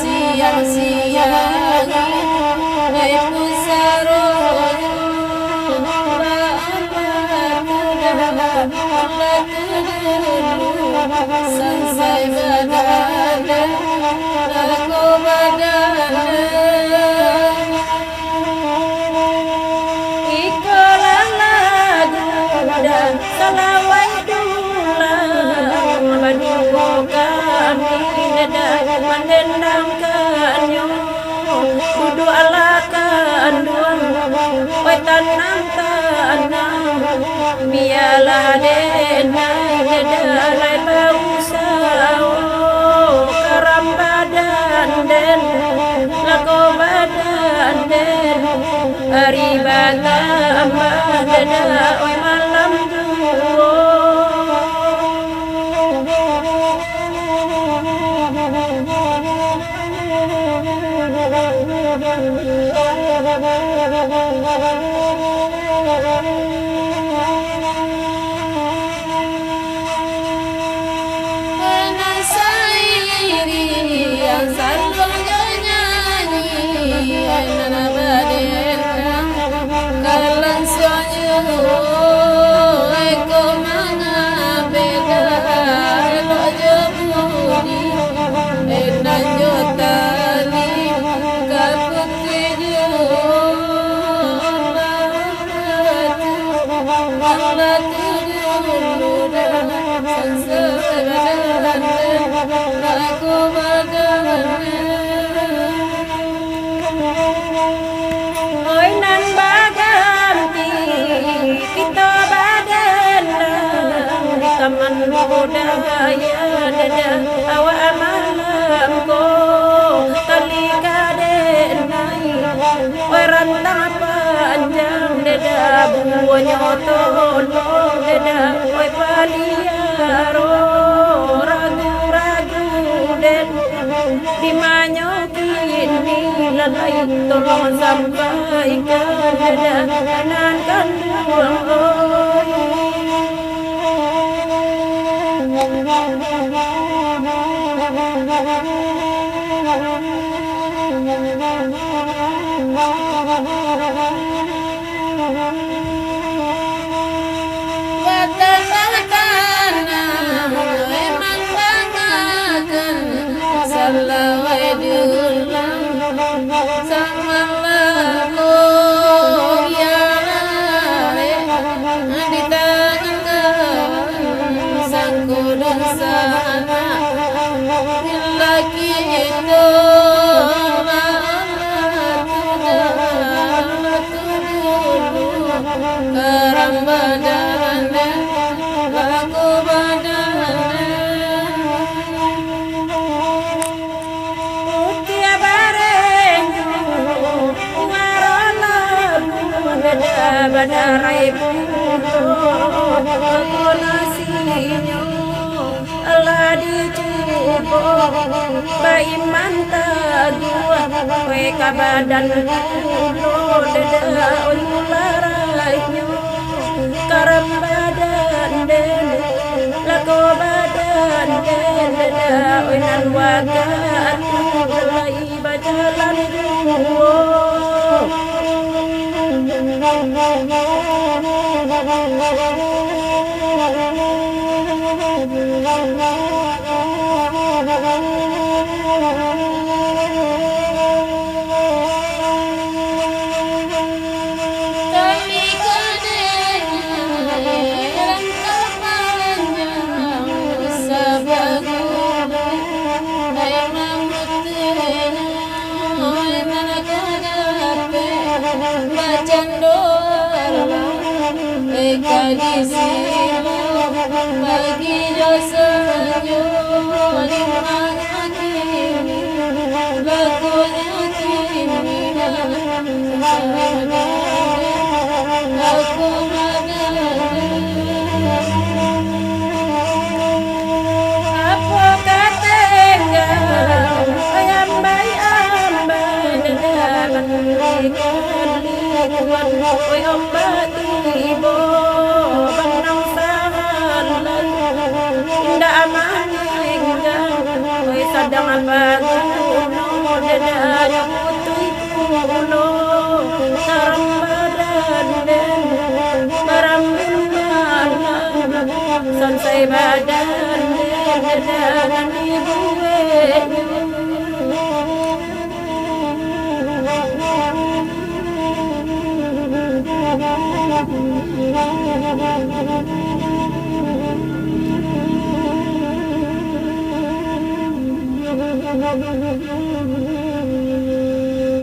siang-siang ai pusaro sansai badana aku badana ikolah lagu dan salawai dulang baduo kami nedak mendendangkannya kudu alakan duang wai tanam biarlah denai nedalai bangsa karam badan den lako badan den hari batam badana oi malam duo taman budaya dada awak malam ko tali kadenai rantang panjang dada buahnya tolong dada oi paliaro ragu-ragu den dimanyo kini lalai tolong sampaikan dada kanankan duang badarai puno aku nasinya Allah dicubo bai manta gua we kabadan puno dada ularainya karam badan den lako badan den dada unan wagat lai bajalan duo bagi dosa oi obat ibu benang sahalan indah aman hingga oi sadang apa dadanya putih kulo sarang badan den barambulan sansai badan den dadangan ibu